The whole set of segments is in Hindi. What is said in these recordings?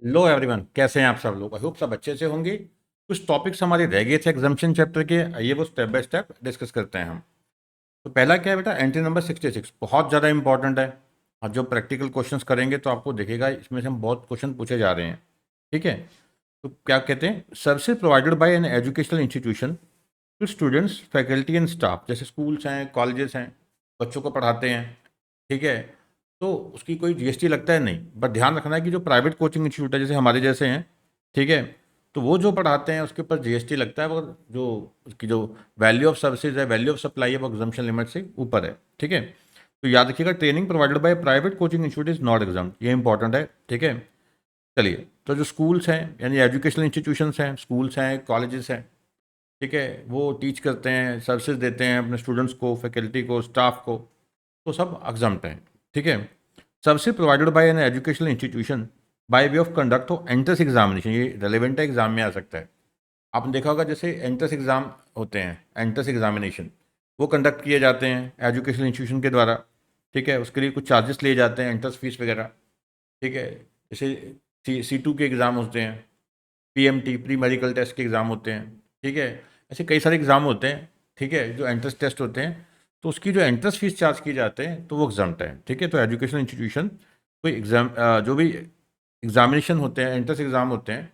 लो एवरीवन, कैसे हैं आप सब लोग? आई होप सब अच्छे से होंगे। कुछ टॉपिक्स हमारे रह गए थे एग्जाम्पशन चैप्टर के, आइए वो स्टेप बाय स्टेप डिस्कस करते हैं हम। तो पहला क्या है बेटा, एंट्री नंबर 66 बहुत ज़्यादा इंपॉर्टेंट है। और जो प्रैक्टिकल क्वेश्चंस करेंगे तो आपको दिखेगा इसमें से हम बहुत क्वेश्चन पूछे जा रहे हैं। ठीक है, तो क्या कहते हैं, services provided by an educational institution to students faculty and staff, जैसे स्कूल्स हैं, कॉलेजेस हैं, बच्चों को पढ़ाते हैं। ठीक है, तो उसकी कोई जीएसटी लगता है नहीं, बट ध्यान रखना है कि जो प्राइवेट कोचिंग इंस्टीट्यूट है जैसे हमारे जैसे हैं, ठीक है, तो वो जो पढ़ाते हैं उसके ऊपर जीएसटी लगता है, मगर जो उसकी जो वैल्यू ऑफ सर्विसेज है, वैल्यू ऑफ सप्लाई है, वो एग्जाम्पशन लिमिट से ऊपर है। ठीक है, तो याद रखिएगा, training provided by private coaching institute is not exam, ये इंपॉर्टेंट है। ठीक है, चलिए, तो जो स्कूल्स हैं यानी एजुकेशनल इंस्टीट्यूशंस हैं, स्कूल्स हैं, कॉलेजेस हैं, ठीक है, वो टीच करते हैं, सर्विसेज देते हैं अपने स्टूडेंट्स को, फैकल्टी को, स्टाफ को, तो सब एग्जाम्प्ट हैं। ठीक है, services provided by an educational institution by way of conduct of entrance examination, ये रेलिवेंट है, एग्जाम में आ सकता है। आपने देखा होगा जैसे एंट्रेंस एग्जाम होते हैं, एंट्रेंस एग्जामिनेशन वो कंडक्ट किए जाते हैं एजुकेशनल इंस्टीट्यूशन के द्वारा। ठीक है, उसके लिए कुछ चार्जेस लिए जाते हैं, एंट्रेंस फीस वगैरह। ठीक है, जैसे C2 के एग्ज़ाम होते हैं, PMT प्री मेडिकल टेस्ट के एग्ज़ाम होते हैं। ठीक है, ऐसे कई सारे एग्ज़ाम होते हैं, ठीक है, जो एंट्रेंस टेस्ट होते हैं, तो उसकी जो एंट्रेंस फीस चार्ज की जाते हैं तो वो एग्जाम्प्ट है। ठीक है, तो एजुकेशनल इंस्टीट्यूशन कोई एग्ज़ाम जो भी एग्जामिनेशन होते हैं, एंट्रेंस एग्ज़ाम होते हैं,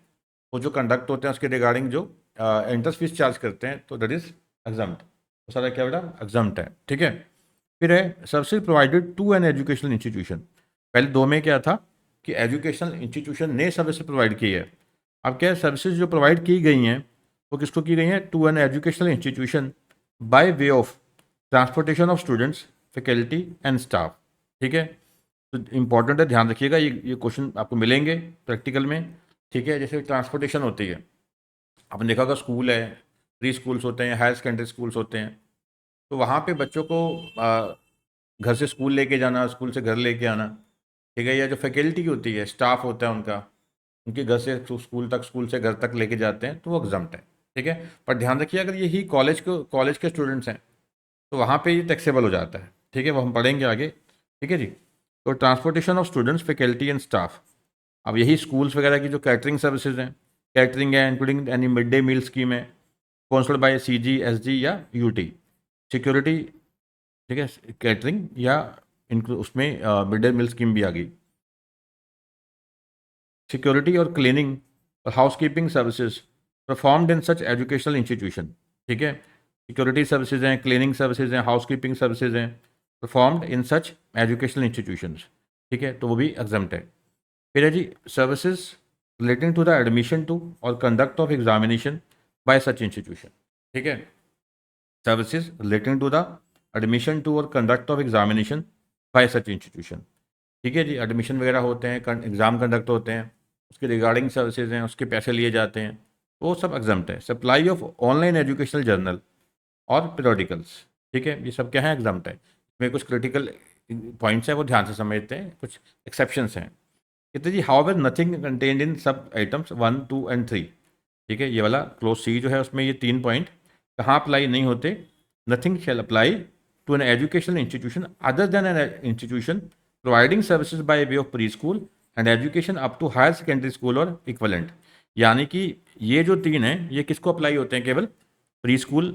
वो जो कंडक्ट होते हैं उसके रिगार्डिंग जो एंट्रेंस फीस चार्ज करते हैं, तो दैट इज़ एग्जाम्प्ट। तो सारा क्या बेटा, एग्जाम्प्ट है। ठीक है, फिर है services provided to an educational institution. पहले दो में क्या था कि एजुकेशनल इंस्टीट्यूशन ने सर्विस प्रोवाइड की है। अब क्या है, सर्विसेज जो प्रोवाइड की गई हैं वो किसको की गई हैं, to an educational institution by way of transportation of students, faculty and staff. ठीक है, तो इंपॉर्टेंट है, ध्यान रखिएगा, ये क्वेश्चन आपको मिलेंगे प्रैक्टिकल में। ठीक है, जैसे ट्रांसपोर्टेशन होती है, आपने देखा होगा स्कूल है, प्री स्कूल्स होते हैं, हायर सेकेंडरी स्कूल्स होते हैं, तो वहाँ पे बच्चों को घर से स्कूल लेके जाना, स्कूल से घर लेके आना। ठीक है, या जो फैकल्टी होती है, स्टाफ होता है उनका, उनके घर से स्कूल तक, स्कूल से घर तक लेके जाते हैं, तो वो एग्जाम्प्ट है। ठीक है, पर ध्यान रखिए अगर यही कॉलेज के स्टूडेंट्स हैं तो वहाँ पे ये टैक्सेबल हो जाता है। ठीक है, वो हम पढ़ेंगे आगे। ठीक है जी, तो transportation of students, faculty and staff. अब यही स्कूल्स वगैरह की जो कैटरिंग सर्विसेज हैं, कैटरिंग है including any mid day meal scheme है, स्पॉन्सर्ड बाय CG, SG या UT। सिक्योरिटी, ठीक है, कैटरिंग या उसमें मिड डे मील स्कीम भी आ गई। सिक्योरिटी और क्लीनिंग और house keeping services performed in such educational institution. ठीक है, सिक्योरिटी सर्विसेज हैं, क्लीनिंग सर्विसेज हैं, हाउस कीपिंग सर्विसेज हैं, performed in such educational institutions. ठीक है, तो वो भी एग्जाम्प्ट है। फिर है जी, services relating to the admission to और conduct of examination by such institution. ठीक है, services relating to the admission to और conduct of examination by such institution. ठीक है जी, एडमिशन वगैरह होते हैं, एग्ज़ाम कंडक्ट होते हैं, उसके रिगार्डिंग सर्विसेज हैं, उसके पैसे लिए जाते हैं, वो सब एग्जाम्प्ट है। Supply of online educational journal और पीरियोडिकल्स, ठीक है, ये सब क्या है, एग्जाम्प्ट है। इसमें कुछ क्रिटिकल पॉइंट्स हैं, वो ध्यान से समझते हैं, कुछ एक्सेप्शंस हैं। कहते जी, however nothing contained in sub items 1, 2 and 3। ठीक है, ये वाला क्लोज C जो है उसमें ये 3 पॉइंट कहाँ अप्लाई नहीं होते। Nothing shall apply to an educational institution other than an institution providing services by way of pre school and education up to higher secondary school और इक्वलेंट। यानी कि ये जो 3 हैं ये किसको अप्लाई होते हैं, केवल प्री स्कूल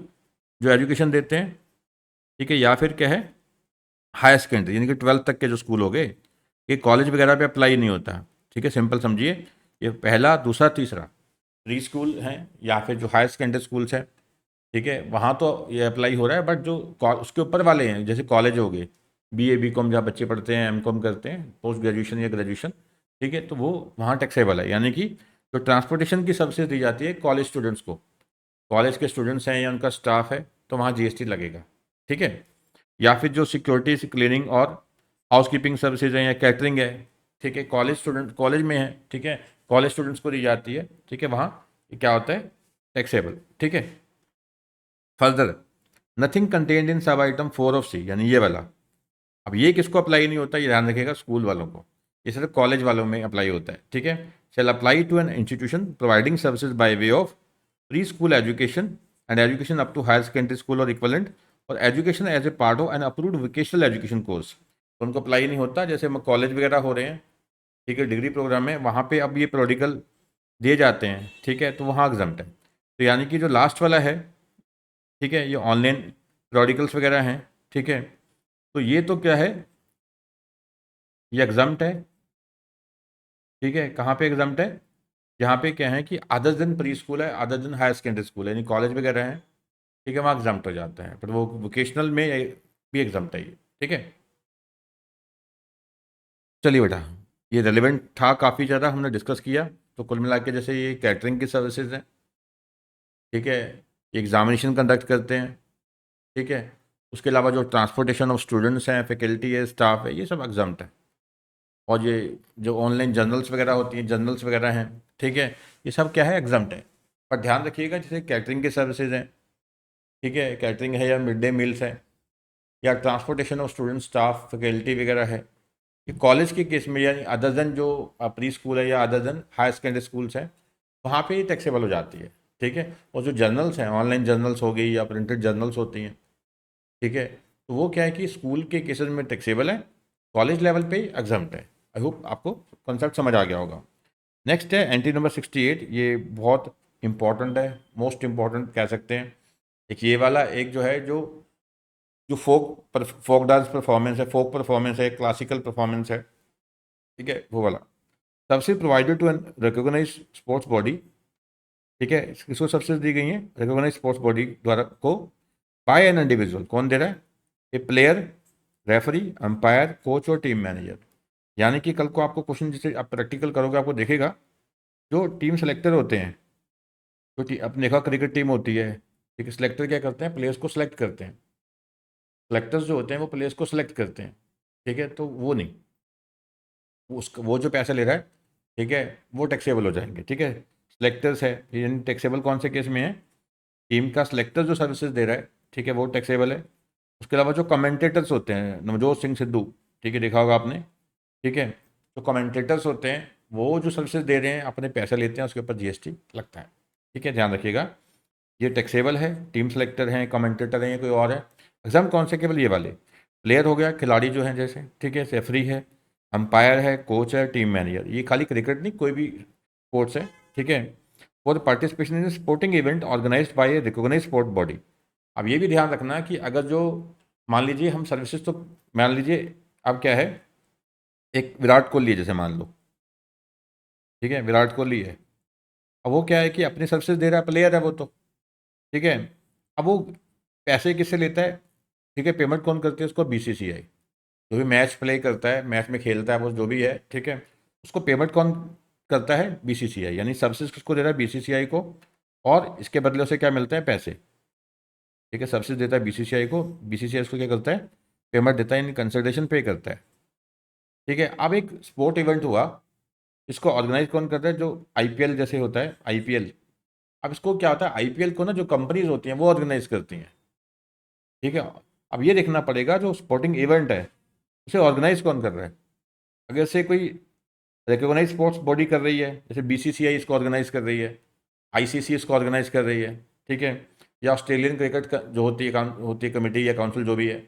जो एजुकेशन देते हैं, ठीक है, या फिर क्या है, हायर सेकेंडरी यानी कि 12th तक के जो स्कूल हो गए, ये कॉलेज वगैरह पे अप्लाई नहीं होता। ठीक है, सिंपल समझिए, ये पहला, दूसरा, तीसरा प्री स्कूल हैं या फिर जो हायर सेकेंडरी स्कूल्स हैं, ठीक है, वहाँ तो ये अप्लाई हो रहा है, बट जो उसके ऊपर वाले हैं जैसे कॉलेज हो गए, BA BCom जहाँ बच्चे पढ़ते हैं, MCom करते हैं, पोस्ट ग्रेजुएशन या ग्रेजुएशन, ठीक है, तो वो वहाँ टैक्सेबल है। यानी कि जो ट्रांसपोर्टेशन की सब्सिडी दी जाती है कॉलेज स्टूडेंट्स को, कॉलेज के स्टूडेंट्स हैं या उनका स्टाफ है, तो वहाँ GST लगेगा। ठीक है, या फिर जो सिक्योरिटी, क्लीनिंग और हाउस कीपिंग सर्विसेज हैं या कैटरिंग है, ठीक है, कॉलेज में है, ठीक है, कॉलेज स्टूडेंट्स को दी जाती है, ठीक है, वहाँ क्या होता है, टैक्सेबल। ठीक है, फर्दर नथिंग कंटेन्ड इन सब आइटम 4 ऑफ C, यानी ये वाला, अब ये किसको अप्लाई नहीं होता, ये ध्यान रखिएगा, स्कूल वालों को, ये सिर्फ कॉलेज वालों में अप्लाई होता है। ठीक है, shall apply to an institution providing services by way of pre school education and education up to higher secondary school और इक्वलेंट और education as a part of an approved vocational education course. तो उनको अप्लाई नहीं होता, जैसे कॉलेज वगैरह हो रहे हैं, ठीक है, डिग्री प्रोग्राम में वहाँ पे अब ये प्रोडिकल दिए जाते हैं, ठीक है, तो वहाँ एग्जाम्प्ट है। तो यानी कि जो लास्ट वाला है, ठीक है, ये ऑनलाइन प्रोडिकल्स वगैरह हैं, ठीक है, तो ये तो क्या है, ये एग्जाम्प्ट है, ठीक है। कहाँ पे एग्जाम्प्ट है? यहाँ पे क्या है कि अदर देन प्री स्कूल है, other than higher secondary school है, यानी कॉलेज वगैरह है, ठीक है, वहाँ एग्जाम्प्ट हो जाते हैं, पर वो वोकेशनल में भी एग्जाम्प्ट है ये, ठीक है। चलिए बेटा, ये रेलिवेंट था, काफ़ी ज़्यादा हमने डिस्कस किया। तो कुल मिला के जैसे ये कैटरिंग की सर्विसेज हैं, ठीक है, एग्जामिनेशन कंडक्ट करते हैं, ठीक है, उसके अलावा जो ट्रांसपोर्टेशन ऑफ स्टूडेंट्स हैं, फैकल्टी है, स्टाफ है, ये सब एग्जाम्प्ट है। और ये जो ऑनलाइन जर्नल्स वगैरह होती हैं, जर्नल्स वगैरह हैं, ठीक है, ये सब क्या है, एग्जाम्प्ट है। पर ध्यान रखिएगा, जैसे कैटरिंग की सर्विसेज हैं, ठीक है, कैटरिंग है या मिड डे मील्स है या transportation of student, staff, faculty वगैरह है, ये कॉलेज के केस में, यानी अदर देन जो प्री स्कूल है या other than higher secondary schools हैं, वहाँ पे ही टैक्सेबल हो जाती है, ठीक है। और जो जर्नल्स हैं, ऑनलाइन जर्नल्स हो गई या प्रिंटेड जर्नल्स होती हैं, ठीक है, तो वो क्या है कि स्कूल के केसेस में टैक्सेबल है, कॉलेज लेवल पे ही एग्जाम्प्ट है। आई होप आपको कॉन्सेप्ट समझ आ गया होगा। नेक्स्ट है एंट्री नंबर 68, ये बहुत इंपॉर्टेंट है, मोस्ट इंपॉर्टेंट कह सकते हैं। एक ये वाला, एक जो है, जो जो फोक डांस परफॉर्मेंस है, फोक परफॉर्मेंस है, क्लासिकल परफॉर्मेंस है, ठीक है, वो वाला। Subsidy provided to an recognise sports body, ठीक है, किसको सब्सिडी दी गई है, रिकॉग्नाइज स्पोर्ट्स बॉडी द्वारा को, बाय एन इंडिविजुअल, कौन दे रहा है, ए प्लेयर, रेफरी, अंपायर, कोच और टीम मैनेजर। यानी कि कल को आपको क्वेश्चन, जैसे आप प्रैक्टिकल करोगे, आपको देखेगा जो टीम सेलेक्टर होते हैं, जो अपने देखा क्रिकेट टीम होती है, ठीक है, सेलेक्टर क्या करते हैं, प्लेयर्स को सिलेक्ट करते हैं। सेलेक्टर्स जो होते हैं वो प्लेयर्स को सिलेक्ट करते हैं, ठीक है, तो वो नहीं, वो जो पैसा ले रहा है, ठीक है, वो टैक्सेबल हो जाएंगे, ठीक है। सिलेक्टर्स है, यानी टैक्सेबल कौन से केस में है, टीम का सिलेक्टर जो सर्विसेज दे रहा है, ठीक है, वो टैक्सेबल है। उसके अलावा जो कमेंटेटर्स होते हैं, नवजोत सिंह सिद्धू, ठीक है, देखा होगा आपने, ठीक है, जो कमेंटेटर्स होते हैं वो जो सर्विसेज दे रहे हैं, अपने पैसे लेते हैं, उसके ऊपर जीएसटी लगता है, ठीक है, ध्यान रखिएगा। ये टैक्सेबल है, टीम सेलेक्टर हैं, कमेंटेटर हैं, या कोई और है। एग्जाम कौन से, केवल ये वाले। प्लेयर हो गया, खिलाड़ी जो हैं जैसे, ठीक है, रेफरी है, अंपायर है, कोच है, टीम मैनेजर। ये खाली क्रिकेट नहीं, कोई भी स्पोर्ट्स है, ठीक है। For participation in sporting event organised by a recognised sport body. अब ये भी ध्यान रखना कि अगर जो, मान लीजिए हम सर्विसेज, तो मान लीजिए अब क्या है, एक विराट कोहली है जैसे, मान लो, ठीक है, विराट कोहली है। अब वो क्या है कि अपनी सर्विसेज दे रहा है, प्लेयर है वो तो, ठीक है। अब वो पैसे किससे लेता है, ठीक है, पेमेंट कौन करती है उसको, बीसीसीआई। जो भी मैच प्ले करता है, मैच में खेलता है वो, जो भी है, ठीक है, उसको पेमेंट कौन करता है, बीसीसीआई। यानी सर्विसेज किसको दे रहा है, बीसीसीआई को, और इसके बदले उसे क्या मिलते हैं, पैसे, ठीक है। सर्विसेज देता है बीसीसीआई को, बीसीसीआई उसको क्या करता है, पेमेंट देता है, यानी कंसिडरेशन पे करता है, ठीक है। अब एक स्पोर्ट इवेंट हुआ, इसको ऑर्गेनाइज कौन करता है, जो आईपीएल जैसे होता है, आईपीएल। अब इसको क्या होता है, आईपीएल को ना जो कंपनीज होती हैं वो ऑर्गेनाइज करती हैं, ठीक है। अब ये देखना पड़ेगा जो स्पोर्टिंग इवेंट है, उसे ऑर्गेनाइज कौन कर रहा है। अगर से कोई रिकॉग्नाइज स्पोर्ट्स बॉडी कर रही है, जैसे बीसीसीआई इसको ऑर्गेनाइज कर रही है, आईसीसी इसको ऑर्गेनाइज कर रही है, ठीक है, या ऑस्ट्रेलियन क्रिकेट का जो होती है कमेटी या काउंसिल जो भी है,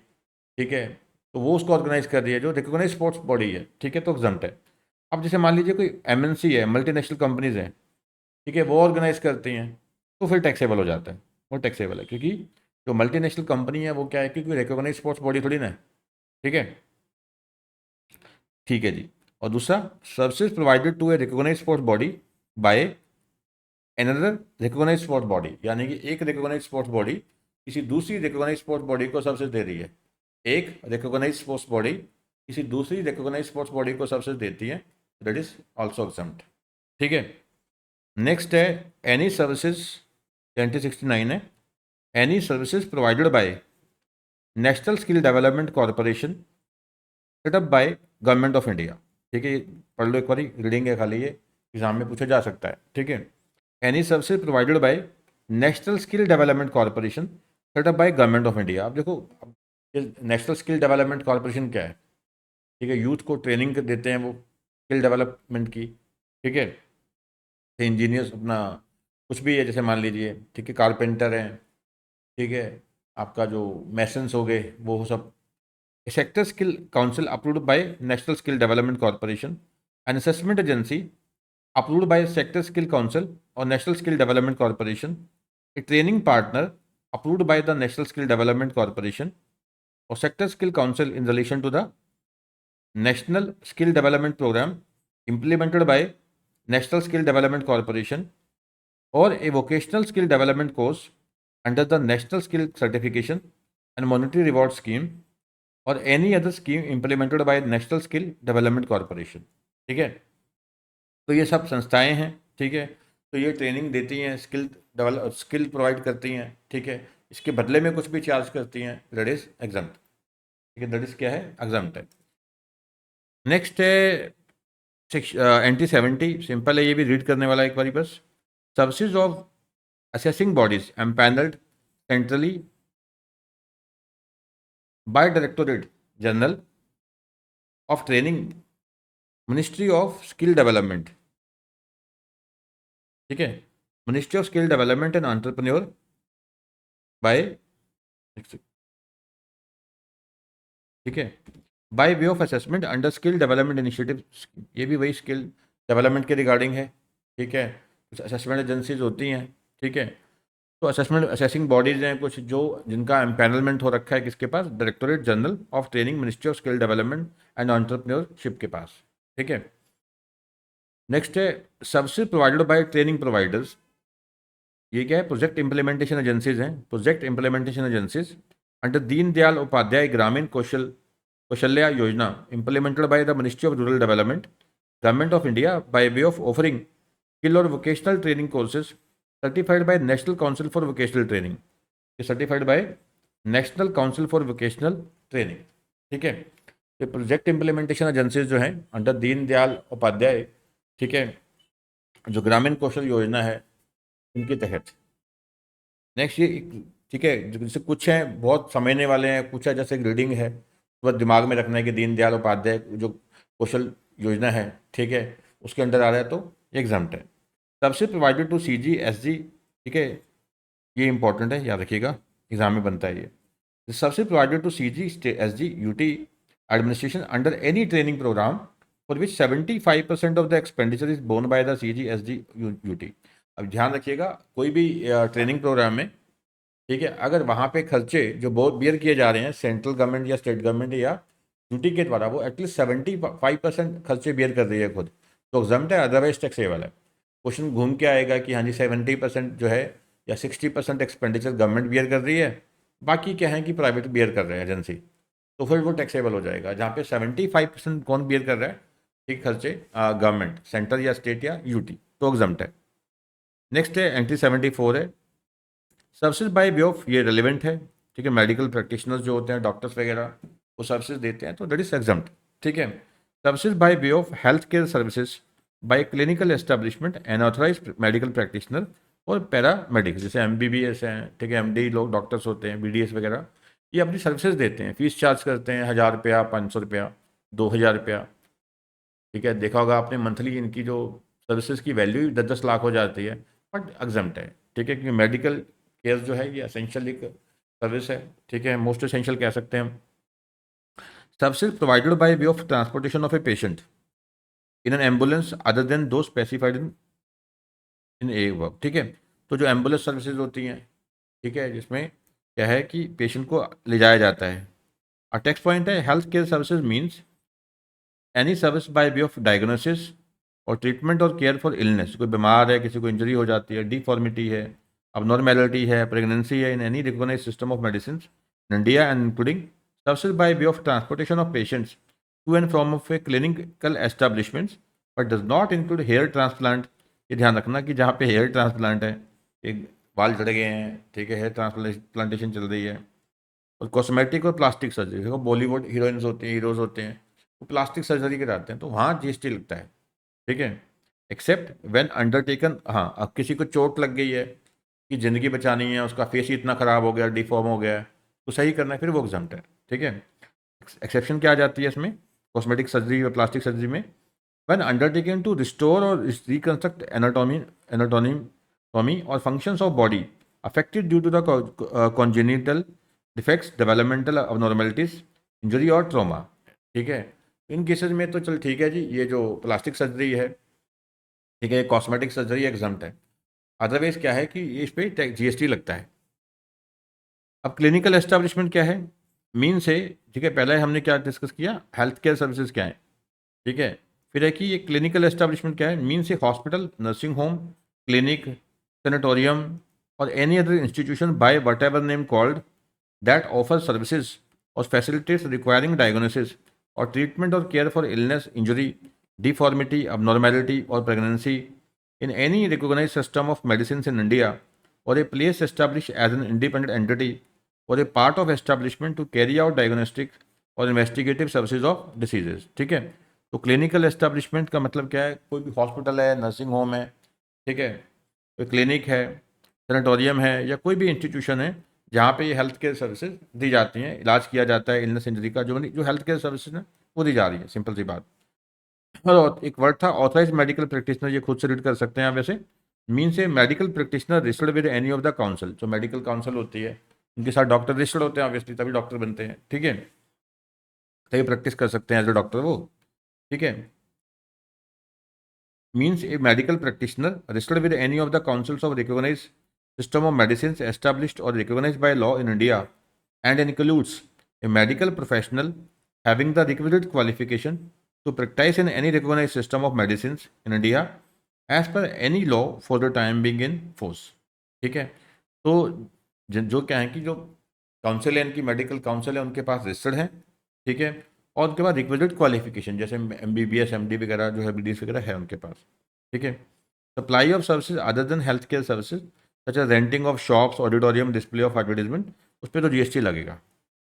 ठीक है, तो वो उसको ऑर्गेनाइज कर रही है, जो रिकॉग्नाइज स्पोर्ट्स बॉडी है, ठीक है, तो एग्जम्प्ट है। अब जैसे मान लीजिए कोई एमएनसी है, मल्टीनेशनल कंपनीज हैं, ठीक है, वो ऑर्गेनाइज करती हैं, तो फिर टैक्सेबल हो जाता है, वो टैक्सेबल है, क्योंकि जो मल्टीनेशनल कंपनी है वो क्या है, क्योंकि रिकॉग्नाइज स्पोर्ट्स बॉडी थोड़ी ना है, ठीक है, ठीक है जी। और दूसरा, services provided to a recognise sports body by another recognise sports body, यानी कि एक रिकॉग्नाइज स्पोर्ट्स बॉडी किसी दूसरी रिकॉग्नाइज स्पोर्ट्स बॉडी को सर्विसेज दे रही है। एक रिकॉग्नाइज स्पोर्ट्स बॉडी किसी दूसरी रिकॉग्नाइज स्पोर्ट्स बॉडी को सर्विसेज देती है, दैट इज ऑल्सो एग्जम्प्ट, ठीक है। नेक्स्ट है एनी सर्विसेज, 2069 है, any services provided bye national skill development corporation setup by government of India, ठीक है, ये पढ़ लो एक बारी, रीडिंग है खाली, ये एग्जाम में पूछा जा सकता है, ठीक है। Any services provided bye national skill development corporation setup by government of India. अब देखो, नेशनल स्किल डेवलपमेंट कॉरपोरेशन क्या है, ठीक है, यूथ को ट्रेनिंग देते हैं वो स्किल डेवलपमेंट की, ठीक है, इंजीनियर्स अपना कुछ भी है, जैसे मान लीजिए, ठीक है, कारपेंटर हैं, ठीक है, आपका जो मैसन्स हो गए, वो सब। Sector skill council approved by national skill development corporation, an assessment agency approved by Sector Skill Council or National Skill Development Corporation, a training partner approved by the National Skill Development Corporation or Sector Skill Council in relation to the National Skill Development Program implemented by National Skill Development Corporation, or a vocational skill development course under the National Skill Certification and Monetary Reward Scheme, और any other scheme implemented by national skill development corporation. ठीक है, तो ये सब संस्थाएं हैं। ठीक है, तो ये ट्रेनिंग देती हैं, स्किल प्रोवाइड करती हैं। ठीक है, इसके बदले में कुछ भी चार्ज करती हैं, दैट इज एग्जम्प्ट। ठीक है, दैट इज क्या है, एग्जम्प्ट है। नेक्स्ट है NT 70, सिंपल है, ये भी रीड करने वाला एक बारी बस। Services of assessing bodies empanelled centrally by directorate general of training, ministry of skill development. ठीक है, ministry of skill development and entrepreneur by, ठीक है, by way of assessment under skill development initiative. ये भी वही स्किल डेवलपमेंट के रिगार्डिंग है। ठीक है, कुछ असेसमेंट एजेंसीज होती हैं। ठीक है, तो असेसमेंट असेसिंग बॉडीज हैं कुछ जो जिनका एम्पैनलमेंट हो रखा है किसके पास, directorate general of training, ministry of skill development and entrepreneurship के पास। ठीक है, नेक्स्ट है services provided by training providers. ये क्या है, प्रोजेक्ट इंप्लीमेंटेशन एजेंसीज हैं, project implementation agencies under Deendayal Upadhyaya Grameen Kaushalya योजना implemented by the Ministry of Rural Development, Government of India, by way of offering skill or vocational training courses certified by National Council for Vocational Training, certified by National Council for Vocational Training। ठीक है, ये प्रोजेक्ट इम्प्लीमेंटेशन एजेंसीज जो हैं अंडर दीनदयाल उपाध्याय, ठीक है, जो ग्रामीण कौशल योजना है उनके तहत। नेक्स्ट ये, ठीक है, जैसे कुछ हैं बहुत समझने वाले हैं, कुछ है जैसे रीडिंग है, बस दिमाग में रखना है कि दीनदयाल उपाध्याय जो कौशल योजना है, ठीक है, उसके अंडर आ रहा है तो एग्जाम्प्ट है। सबसे प्रोवाइडेड टू CG SG, ठीक है, ये इंपॉर्टेंट है, याद रखिएगा, एग्जाम में बनता है ये। सबसे provided to CG SG UT administration under any training programme for which 75% of the expenditure is borne by the CG SG UT। अब ध्यान रखिएगा, कोई भी ट्रेनिंग प्रोग्राम में, ठीक है, अगर वहाँ पे खर्चे जो बहुत बियर किए जा रहे हैं सेंट्रल गवर्नमेंट या स्टेट गवर्नमेंट या यूटी के द्वारा, वो एटलीस्ट 75% खर्चे बियर कर रही है खुद, तो एग्जाम्प्ट है, अदरवाइज टैक्सेबल है। क्वेश्चन घूम के आएगा कि हाँ जी 70% जो है या 60% एक्सपेंडिचर गवर्नमेंट बियर कर रही है, बाकी क्या है कि प्राइवेट बियर कर रहे हैं एजेंसी, तो फिर वो टैक्सेबल हो जाएगा। जहाँ पे 75% कौन बियर कर रहा है, ठीक, खर्चे गवर्नमेंट, सेंटर या स्टेट या यूटी, तो एग्जाम्प्ट है। नेक्स्ट है NT 74 है सर्विसेज बाय वे ऑफ, ये रेलिवेंट है, ठीक है, मेडिकल प्रैक्टिशनर्स जो होते हैं, डॉक्टर्स वगैरह, वो सर्विसेज देते हैं, तो दैट इज एग्जाम्प्ट। ठीक है, services by way of health care services by clinical establishment and authorise medical practitioner और पैरामेडिक्स, जैसे MBBS हैं, ठीक है, MD लोग डॉक्टर्स होते हैं, BDS वगैरह, ये अपनी सर्विसेज देते हैं, फीस चार्ज करते हैं 1000 रुपया, 500 रुपया, 2000 रुपया। ठीक है, देखा होगा आपने, मंथली इनकी जो सर्विसेज की वैल्यू 10-10 लाख हो जाती है, बट एग्जाम्प्ट है। ठीक है, क्योंकि मेडिकल केयर जो है ये एसेंशियल एक सर्विस है, ठीक है, मोस्ट एसेंशियल कह सकते हैं हम। Services provided bye way of transportation of a patient in an ambulance other than दो स्पेसिफाइड इन ए वर्क। ठीक है, तो जो एम्बुलेंस सर्विसेज होती हैं, ठीक है, जिसमें क्या है कि पेशेंट को ले जाया जाता है। और टेक्स्ट पॉइंट है, health care services means any service by way of diagnosis और ट्रीटमेंट और केयर फॉर इलनेस, कोई बीमार है, किसी को इंजरी हो जाती है, डिफॉर्मिटी है, abnormality है, प्रेगनेंसी है, in any recognised system of medicine in India and including services by way of transportation of patients to and from of a clinical establishments but does not include hair transplant. ये ध्यान रखना कि जहाँ पे हेयर ट्रांसप्लांट है, एक बाल झड़ गए हैं, ठीक है, हेयर ट्रांसप्लांटेशन चल रही है, और कॉस्मेटिक और प्लास्टिक सर्जरी, देखो बॉलीवुड हीरोइंस होते हैं, हीरोज होते हैं, वो प्लास्टिक सर्जरी कराते हैं, तो वहाँ GST लगता है। ठीक है, एक्सेप्ट व्हेन अंडरटेकन, हाँ, अब किसी को चोट लग गई है कि ज़िंदगी बचानी है, उसका फेस ही इतना ख़राब हो गया, डिफॉर्म हो गया है, तो सही करना है, फिर वो एग्जाम्प्ट है। ठीक है, एक्सेप्शन क्या आ जाती है इसमें, कॉस्मेटिक सर्जरी और प्लास्टिक सर्जरी में, व्हेन अंडरटेकन टू रिस्टोर और रिकंस्ट्रक्ट एनाटॉमी और functions of body affected due to the congenital defects, developmental abnormalities, injury और ट्रॉमा। ठीक है, इन केसेस में तो चल ठीक है जी, ये जो प्लास्टिक सर्जरी है, ठीक है, कॉस्मेटिक सर्जरी एग्जम्प्ट है। अदरवाइज क्या है कि इस पे जीएसटी लगता है। अब क्लिनिकल एस्टेब्लिशमेंट क्या है, मीन से, ठीक है, पहले हमने क्या डिस्कस किया, हेल्थ केयर सर्विसेज क्या है, ठीक है। फिर है कि ये क्लिनिकल एस्टेब्लिशमेंट क्या है, मीन से hospital, nursing home, clinic, sanatorium और any other institution by whatever name called that offer services or facilities requiring diagnosis or treatment or care for illness, injury, deformity, abnormality, or pregnancy in any recognized system of medicines in India, or a place established as an independent entity or a part of establishment to carry out diagnostic or investigative services of diseases। ठीक है, तो क्लिनिकल एस्टेब्लिशमेंट का मतलब क्या है, कोई भी हॉस्पिटल है, नर्सिंग होम है, ठीक है, कोई क्लिनिक है, सेनेटोरियम है, या कोई भी इंस्टीट्यूशन है जहाँ पे ये हेल्थ केयर सर्विसेज दी जाती हैं, इलाज किया जाता है इलनेस इंजरी का, जो जो हेल्थ केयर सर्विसेज है वो दी जा रही है, सिंपल सी बात। और एक वर्ड था ऑथराइज मेडिकल प्रैक्टिशनर, ये खुद से रीड कर सकते हैं आप वैसे। मीन से medical practitioner registered with any of the council, जो मेडिकल काउंसिल होती है उनके साथ डॉक्टर रजिस्टर्ड होते हैं ऑब्वियसली, तभी डॉक्टर बनते हैं, ठीक है, तभी प्रैक्टिस कर सकते हैं एज ए डॉक्टर वो, ठीक है। Means a medical practitioner registered with any of the councils of recognised system of medicines established or recognized by law in India, and includes a medical professional having the requisite qualification to practice in any recognized system of medicines in India as per any law for the time being in force। ठीक है, तो जो क्या है कि जो काउंसिल है, इनकी मेडिकल काउंसिल है, उनके पास रजिस्टर्ड है, ठीक है, और उनके बाद रिक्विजिट क्वालिफिकेशन जैसे MBBS MD वगैरह जो है, BDS वगैरह है उनके पास, ठीक है। Supply of services other than health care services such as renting of shops, auditorium, display of advertisement, उस पर तो जीएसटी लगेगा,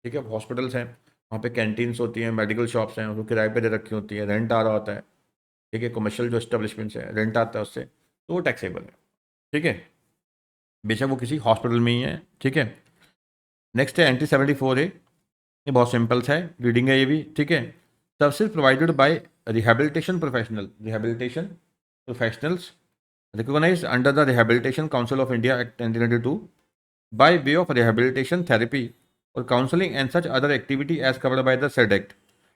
ठीक है। हॉस्पिटल्स हैं, वहाँ पे कैंटीन्स होती हैं, मेडिकल शॉप्स हैं, वो किराए पे दे रखी होती है, रेंट आ रहा होता है, ठीक है, कमर्शियल जो एस्टेब्लिशमेंट्स है रेंट आता है उससे, तो वो टैक्सेबल है, ठीक है, बेशक वो किसी हॉस्पिटल में ही है, ठीक है। नेक्स्ट है एंटी 74A, ये बहुत सिंपल सा है, रीडिंग है ये भी, ठीक है। Services provided bye rehabilitation professional, rehabilitation professionals recognized under the Rehabilitation Council of India Act 1992 by way of rehabilitation therapy or counseling and such other activity as covered by the said act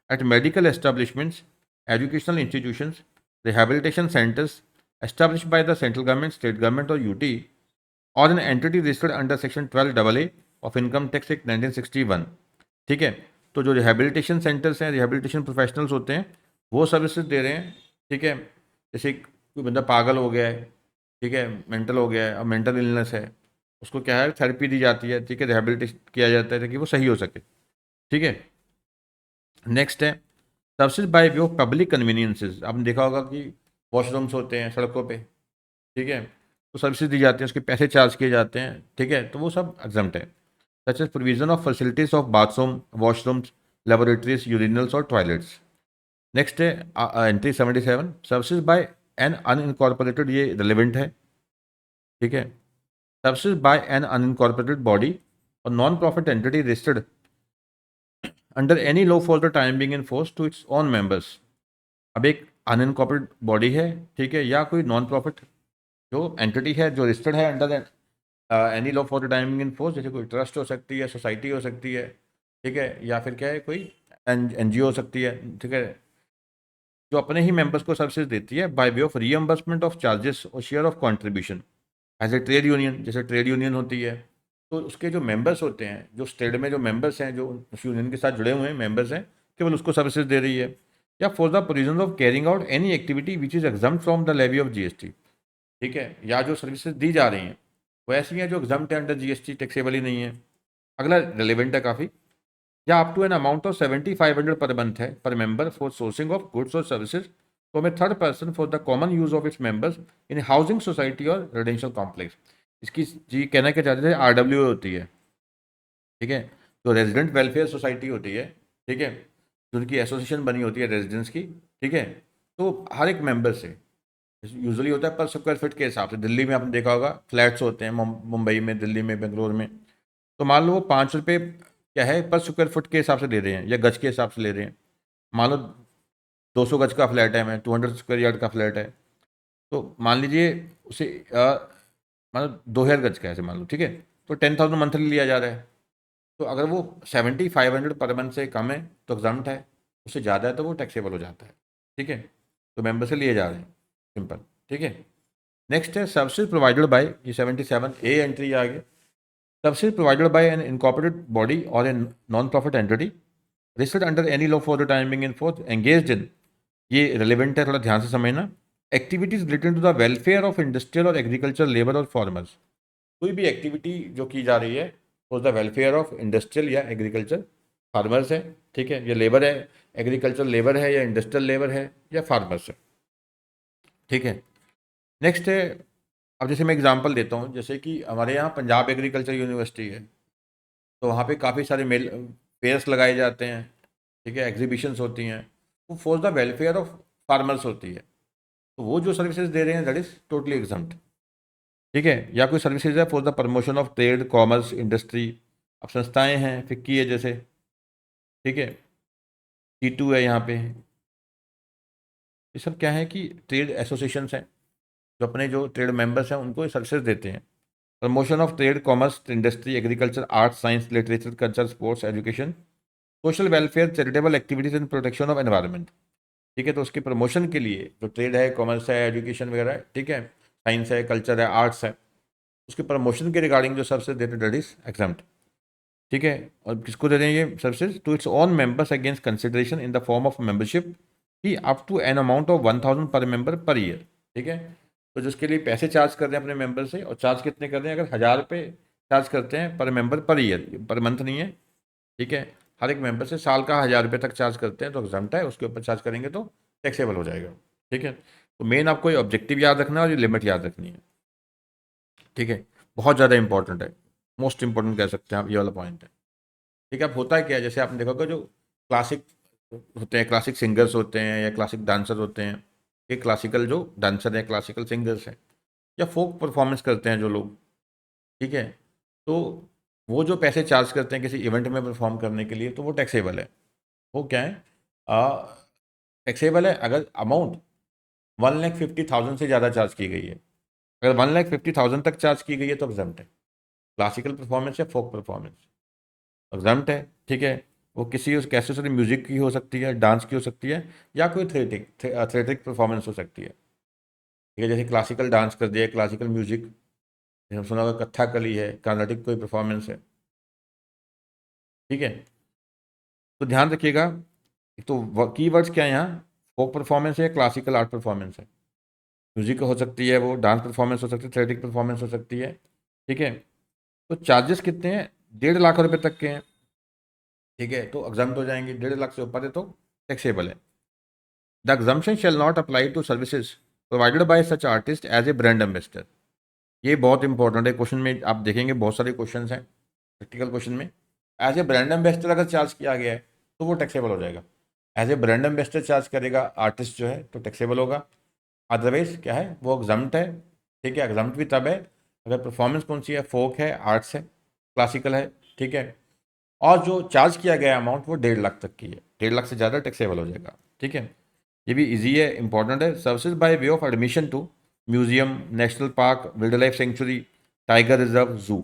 at medical establishments, educational institutions, rehabilitation centers established by the central government, state government or UT, or an entity registered under section 12AA of Income Tax Act 1961। ठीक है, तो जो रिहेबिलिटेशन सेंटर्स हैं, रिहेबिलिटेशन प्रोफेशनल्स होते हैं, वो सर्विसेज दे रहे हैं, ठीक है। जैसे कोई बंदा पागल हो गया है, ठीक है, मेंटल हो गया है, अब मेंटल इलनेस है, उसको क्या है, थेरेपी दी जाती है, ठीक है, रिहेबिलिटेशन किया जाता है ताकि वो सही हो सके, ठीक है। नेक्स्ट है services by way of public conveniences, आपने देखा होगा कि वॉशरूम्स होते हैं सड़कों पे, ठीक है, तो सर्विसेज दी जाती हैं, उसके पैसे चार्ज किए जाते हैं, ठीक है, तो वो सब एग्जम्प्ट है। Such as provision of facilities of bathroom, washrooms, laboratories, urinals और टॉयलेट्स। नेक्स्ट है entry 77, services by an unincorporated, ये रिलेवेंट है, ठीक है। Services by an unincorporated body और non profit entity registered under any law for the time being in force to its own members. अब एक अनइनकॉर्पोरेटेड बॉडी है, ठीक है, या कोई नॉन प्रॉफिट जो एंटिटी है जो रजिस्टर्ड है under any law for the time being in force, जैसे कोई ट्रस्ट हो सकती है, सोसाइटी हो सकती है, ठीक है, या फिर क्या है कोई NGO हो सकती है, ठीक है, जो अपने ही मेंबर्स को सर्विसेज देती है by way of reimbursement of charges और share of contribution as a trade union, जैसे ट्रेड यूनियन होती है, तो उसके जो मेंबर्स होते हैं, जो स्टेट में जो मेंबर्स हैं, जो उस यूनियन के साथ जुड़े हुए हैं मेंबर्स हैं, केवल उसको सर्विसेज दे रही है। या for the provision of carrying out any activity which is exempt from the levy of GST, ठीक है, या जो सर्विसेज दी जा रही हैं वो ऐसी हैं जो एग्जाम्प्ट है अंडर GST, टैक्सेबल ही नहीं है। अगला रिलेवेंट है काफ़ी, या up to an amount of 7500 per month है per member for sourcing of goods और services from a third person for the common use of its members in housing society और रेजिडेंशियल कॉम्प्लेक्स। इसकी जी कहना क्या चाहते थे, RWA होती है, ठीक है, तो रेजिडेंट वेलफेयर सोसाइटी होती है, ठीक है, जो उनकी एसोसिएशन बनी होती है रेजिडेंट्स की, ठीक है, तो हर एक मेंबर से यूजुअली होता है पर स्क्वायर फीट के हिसाब से। दिल्ली में आपने देखा होगा फ्लैट्स होते हैं, मुंबई में, दिल्ली में, बेंगलोर में, तो मान लो वो 5 रुपये क्या है पर स्क्वायर फुट के हिसाब से दे रहे हैं या गज के हिसाब से ले रहे हैं। मान लो 200 गज का फ्लैट है, मैं 200 स्क्वायर यार्ड का फ्लैट है, तो मान लीजिए उसे मान लो 2000 गज का है ऐसे मान लो, ठीक है, तो 10,000 मंथली लिया जा रहा है। तो अगर वो 7500 पर मंथ से कम है तो एग्जाम्प्ट है, उससे ज़्यादा है तो वो टैक्सेबल हो जाता है। ठीक है, तो मेंबर से लिए जा रहे हैं, सिंपल। ठीक है, नेक्स्ट है सर्विसेज प्रोवाइडेड बाय, ये 77A एंट्री आ गई। Services provided by an incorporated body और an non profit entity registered under any law for the time being in force engaged in, ये रिलेवेंट है, थोड़ा ध्यान से समझना। Activities related to the welfare of industrial और एग्रीकल्चर लेबर और फार्मर्स, कोई भी एक्टिविटी जो की जा रही है for the welfare of industrial या एग्रीकल्चर फार्मर्स है। ठीक है, ये लेबर है, एग्रीकल्चर लेबर है या इंडस्ट्रियल लेबर है या फार्मर्स है। ठीक है, नेक्स्ट है, अब जैसे मैं एग्जांपल देता हूँ, जैसे कि हमारे यहाँ पंजाब एग्रीकल्चर यूनिवर्सिटी है, तो वहाँ पे काफ़ी सारे मेल फेयर्स लगाए जाते हैं। ठीक है, एग्जीबिशंस होती हैं, वो for the welfare of farmers होती है, तो वो जो सर्विसेज दे रहे हैं दैट इज़ टोटली एग्जम्प्ट। ठीक है, या कोई सर्विसेज है for the promotion of trade commerce industry, अब संस्थाएं हैं, फिक्की है जैसे। ठीक है, T2 है यहाँ पे, ये सब क्या है कि ट्रेड एसोसिएशंस हैं जो अपने जो ट्रेड मेंबर्स हैं उनको सर्विसेज देते हैं। Promotion of trade commerce industry agriculture arts science literature culture sports education social welfare charitable activities and protection of environment. ठीक है, तो उसके प्रमोशन के लिए जो ट्रेड है, कॉमर्स है, एजुकेशन वगैरह है, ठीक है, साइंस है, कल्चर है, आर्ट्स है, उसके प्रमोशन के रिगार्डिंग जो सर्विसेज देते दैट इज एग्जाम्प्ट। ठीक है, और किसको दे रहे हैं ये services? To its own members against consideration in the form of membership ही up to an amount of 1000 पर मेंबर पर ईयर। ठीक है, तो जिसके लिए पैसे चार्ज कर रहे हैं अपने मेंबर से, और चार्ज कितने कर रहे हैं? अगर 1000 रुपये चार्ज करते हैं पर member per year, per month नहीं है। ठीक है, हर एक मेंबर से साल का 1000 रुपये तक चार्ज करते हैं तो एग्जाम्प्ट है, उसके ऊपर चार्ज करेंगे तो टैक्सेबल हो जाएगा। ठीक है, तो मेन आपको ये ऑब्जेक्टिव याद रखना है और ये लिमिट याद रखनी है। ठीक है, बहुत ज़्यादा इंपॉर्टेंट है, मोस्ट इंपॉर्टेंट कह सकते हैं आप, ये वाला पॉइंट है। ठीक है, अब होता है क्या है, जैसे आपने देखा होगा जो क्लासिक होते हैं, क्लासिक सिंगर्स होते हैं या क्लासिक डांसर होते हैं, ये क्लासिकल जो डांसर हैं, क्लासिकल सिंगर्स हैं, या फोक परफॉर्मेंस करते हैं जो लोग। ठीक है, तो वो जो पैसे चार्ज करते हैं किसी इवेंट में परफॉर्म करने के लिए, तो वो टैक्सेबल है। वो क्या है, टैक्सेबल है अगर अमाउंट 1,50,000 से ज़्यादा चार्ज की गई है। अगर 1,50,000 तक चार्ज की गई है तो एग्जाम्प्ट है। क्लासिकल परफॉर्मेंस या फोक परफॉर्मेंस एग्जाम्प्ट है। ठीक है, वो किसी उस कैसे सारी म्यूजिक की हो सकती है, डांस की हो सकती है, या कोई थ्रेटिक परफॉर्मेंस हो सकती है। ठीक है, जैसे क्लासिकल डांस कर दिया, क्लासिकल म्यूजिक, हम सुना होगा कथकली है, कर्नाटिक कोई परफॉर्मेंस है। ठीक है, तो ध्यान रखिएगा, तो की वर्ड्स क्या है यहाँ, फोक परफॉर्मेंस है, क्लासिकल आर्ट परफॉर्मेंस है, म्यूजिक हो सकती है, वो डांस परफॉर्मेंस हो सकती है, थ्रेटिक परफॉर्मेंस हो सकती है। ठीक है, तो चार्जेस कितने हैं? 1,50,000 रुपये तक के हैं। ठीक है, तो एग्जाम्प्ट हो जाएंगे, 1,50,000 से ऊपर है तो टैक्सेबल है। The exemption shall not apply to services provided by such artist as a brand ambassador. ये बहुत इंपॉर्टेंट है, क्वेश्चन में आप देखेंगे बहुत सारे क्वेश्चन हैं प्रैक्टिकल क्वेश्चन में। एज ए ब्रांड एम्बेसडर अगर चार्ज किया गया है तो वो टैक्सेबल हो जाएगा। As a brand ambassador charge करेगा आर्टिस्ट जो है तो टैक्सेबल होगा, अदरवाइज क्या है, वो एग्जाम्प्ट है। ठीक है, एग्जाम्प्ट भी तब है अगर परफॉर्मेंस कौन सी है, फोक है, आर्ट्स है, क्लासिकल है। ठीक है, और जो चार्ज किया गया अमाउंट वो 1,50,000 तक की है, 1,50,000 से ज़्यादा टैक्सेबल हो जाएगा। ठीक है, ये भी इजी है, इंपॉर्टेंट है। Services by way of admission to museum, national park, wild life sanctuary, tiger reserve, zoo.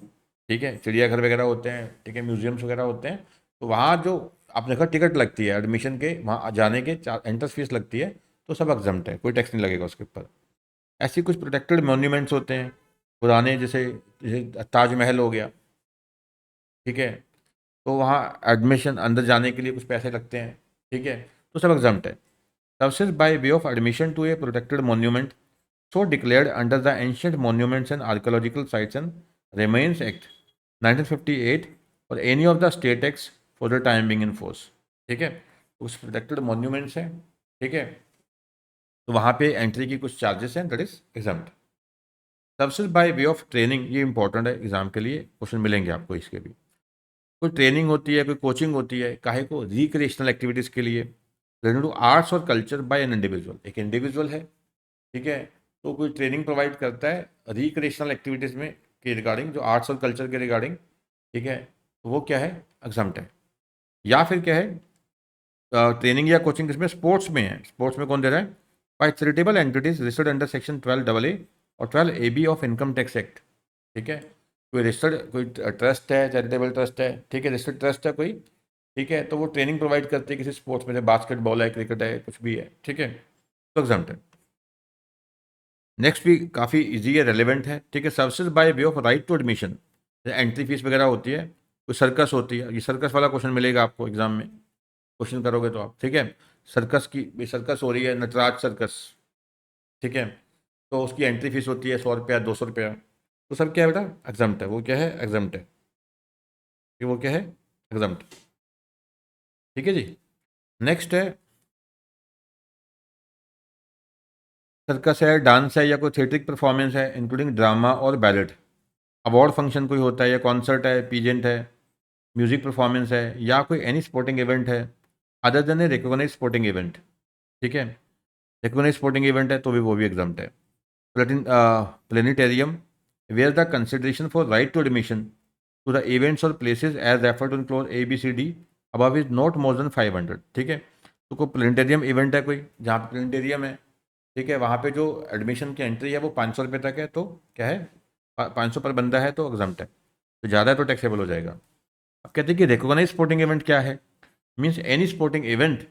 ठीक है, चिड़ियाघर वगैरह होते हैं, ठीक है, म्यूजियम्स वगैरह होते हैं, तो वहाँ जो आपने देखा टिकट लगती है एडमिशन के, वहाँ जाने के एंट्रेंस फीस लगती है, तो सब एग्जम्प्ट है, कोई टैक्स नहीं लगेगा उसके ऊपर। ऐसे कुछ प्रोटेक्टेड मॉन्यूमेंट्स होते हैं पुराने, जैसे जैसे ताजमहल हो गया। ठीक है, तो वहाँ एडमिशन अंदर जाने के लिए कुछ पैसे लगते हैं। ठीक है, तो सब एग्जम्प्ट है। Services by way of admission to a protected monument so declared under the ancient monuments and archaeological sites and remains act 1958 और any of the state acts for the time being in force. ठीक है, उस प्रोटेक्टेड मॉन्यूमेंट्स हैं। ठीक है, तो वहाँ पे एंट्री की कुछ चार्जेस हैं, that is exempt. Services by way of training, ये इंपॉर्टेंट है, एग्जाम के लिए क्वेश्चन मिलेंगे आपको इसके भी। कोई ट्रेनिंग होती है, कोई कोचिंग होती है, काहे को, रिक्रिएशनल एक्टिविटीज़ के लिए रिलेटेड टू आर्ट्स और कल्चर बाय एन इंडिविजुअल, एक इंडिविजुअल है। ठीक है, तो कोई ट्रेनिंग प्रोवाइड करता है रिक्रिएशनल एक्टिविटीज़ में के रिगार्डिंग, जो आर्ट्स और कल्चर के रिगार्डिंग। ठीक है, तो वो क्या है, एग्जाम्प्ट है। या फिर क्या है, ट्रेनिंग या कोचिंग इसमें स्पोर्ट्स में है, स्पोर्ट्स में कौन दे रहा है, by charitable entities registered under section 12AA और 12AB of income tax act. ठीक है, कोई रजिस्टर्ड कोई ट्रस्ट है, चैरिटेबल ट्रस्ट है, ठीक है, रजिस्टर्ड ट्रस्ट है कोई, ठीक है, तो वो ट्रेनिंग प्रोवाइड करती है किसी स्पोर्ट्स में, जैसे बास्केटबॉल है, क्रिकेट है, कुछ भी है, ठीक है, तो एग्जाम्प्ट है। नेक्स्ट भी काफ़ी इजी है, रेलिवेंट है, ठीक है। Services by way of right to admission, entry fee वगैरह होती है, कोई सर्कस होती है, ये सर्कस वाला क्वेश्चन मिलेगा आपको एग्जाम में, क्वेश्चन करोगे तो आप, ठीक है। सर्कस की सर्कस हो रही है, नटराज सर्कस, ठीक है, तो उसकी एंट्री फीस होती है 100 रुपया, 200 रुपया, तो सब क्या है बेटा, एग्जाम्प्ट है। वो क्या है, एग्जाम्प्ट है, कि वो क्या है, एग्जाम्प्ट, ठीक है जी। नेक्स्ट है, सर्कस है, डांस है, या कोई थिएट्रिक परफॉर्मेंस है इंक्लूडिंग ड्रामा और बैलेट, अवार्ड फंक्शन कोई होता है, या कॉन्सर्ट है, पीजेंट है, म्यूजिक परफॉर्मेंस है, या कोई एनी स्पोर्टिंग इवेंट है other than a recognise sporting event, ठीक है। रिकॉग्नाइज स्पोर्टिंग इवेंट है तो भी वो भी एग्जाम्प्ट है। Planetarium where the consideration for right to admission to the events और places as referred in clause ABCD above is not more than 500, ठीक है। तो कोई प्लेनेटेरियम इवेंट है कोई, जहाँ पे प्लेनेटेरियम है, ठीक है, वहाँ पे जो एडमिशन की एंट्री है वो 500 रुपये तक है, तो क्या है, 500 पर बंदा है तो एग्जाम्प्ट है, तो ज़्यादा है तो टैक्सेबल हो जाएगा। अब कहते हैं कि रिकॉग्नाइज स्पोर्टिंग इवेंट क्या है, means any sporting event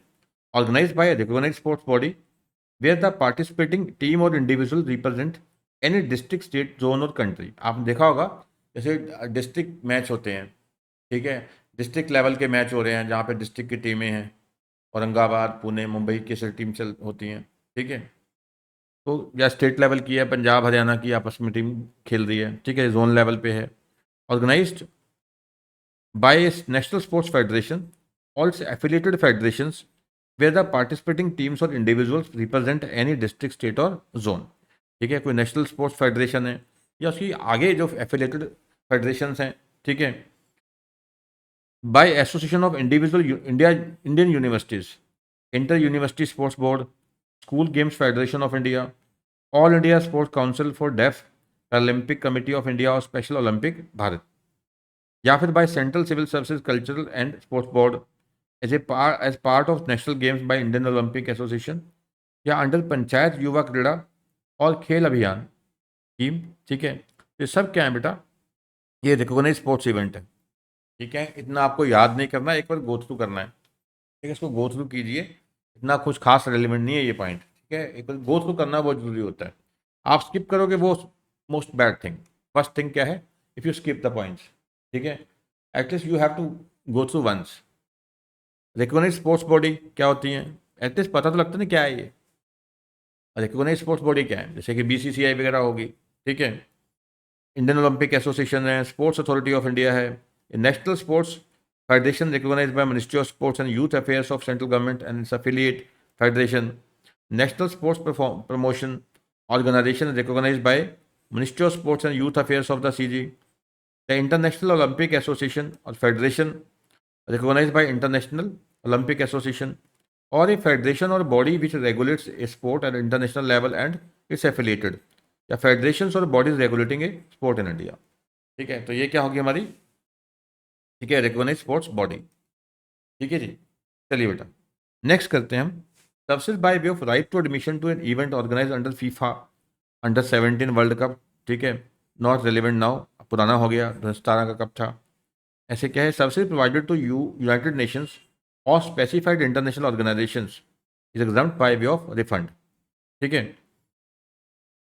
organise by recognise sports body where the participating team और individual represent any district, state, zone और कंट्री। आपने देखा होगा जैसे डिस्ट्रिक्ट मैच होते हैं, ठीक है, डिस्ट्रिक्ट लेवल के मैच हो रहे हैं जहाँ पे डिस्ट्रिक्ट की टीमें हैं, औरंगाबाद, पुणे, मुंबई की ऐसी टीम चल होती हैं, ठीक है, तो या स्टेट लेवल की है, पंजाब हरियाणा की आपस में टीम खेल रही है, ठीक है, जोन लेवल पे है, organised by national sports federation और affiliated federations where the participating teams और individuals represent any district, state और जोन, ठीक है, कोई नेशनल स्पोर्ट्स फेडरेशन है या उसकी आगे जो एफिलेटेड फेडरेशंस हैं, ठीक है, by association of individual India, Indian universities, inter university sports board, school games federation of India, all India sports council for deaf, Olympic committee of India और स्पेशल ओलंपिक भारत, या फिर by central civil services cultural and sports board as part of national games by Indian Olympic association, या अंडर पंचायत युवा क्रीड़ा और खेल अभियान टीम, ठीक है। ये सब क्या है बेटा, ये रिकॉग्नाइज स्पोर्ट्स इवेंट है, ठीक है। इतना आपको याद नहीं करना, एक बार गो थ्रू करना है, ठीक है, इसको गो थ्रू कीजिए, इतना कुछ खास रेलिवेंट नहीं है ये पॉइंट, ठीक है, एक बार गो थ्रू करना बहुत जरूरी होता है। आप स्किप करोगे वो most bad thing. First thing क्या है, if you skip the points, ठीक है, at least you have to go through once. Recognise sports body क्या होती है, एटलीस्ट पता तो लगता नहीं क्या है ये, रिकॉग्नाइज स्पोर्ट्स बॉडी क्या है, जैसे कि BCCI वगैरह होगी, ठीक है, इंडियन ओलंपिक एसोसिएशन है, स्पोर्ट्स अथॉरिटी ऑफ इंडिया है, national sports federation recognised by ministry of sports and youth affairs of central government and its affiliate federation, national sports promotion organisation recognised by ministry of sports and youth affairs of the CG, the international Olympic association और federation recognised by international Olympic association, और ए फेडरेशन और body which regulates a sport at international level and it's affiliated, या फेडरेशन और bodies regulating a sport in India, ठीक है। तो ये क्या होगी हमारी, ठीक है, रिकॉग्नाइज स्पोर्ट्स बॉडी, ठीक है जी। चलिए बेटा नेक्स्ट करते हैं हम, services by way of right to admission to an event organise under FIFA under 17 world cup, ठीक है, नॉट रेलिवेंट नाउ, पुराना हो गया, 2017 का कप था। ऐसे क्या है, services provided to United Nations और specified international organisations is exempt by way of refund, ठीक है,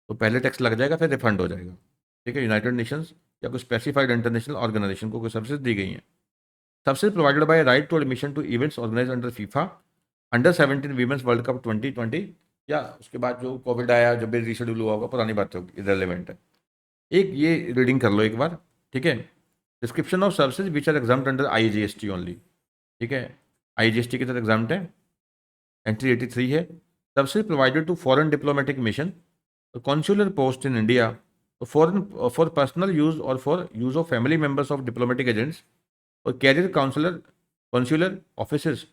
तो पहले टैक्स लग जाएगा फिर रिफंड हो जाएगा, ठीक है। यूनाइटेड नेशंस या कोई स्पेसिफाइड इंटरनेशनल ऑर्गेनाइजेशन को कोई सर्विसेज दी गई हैं। Services provided by right to admission to events organise under FIFA under 17 women's world cup 2020, या उसके बाद जो कोविड आया, जब भी रीशेड्यूल हुआ होगा, पुरानी बात होगी, इररिलेवेंट है। एक ये रीडिंग कर लो एक बार, ठीक है। Description of services which are exempted under IGST only, ठीक है, IGST की तरह एग्जाम्ड है, एंट्री 83 है। Services provided to foreign diplomatic mission, consular post in India, for personal use or for use of family members of diplomatic agents, or career consular offices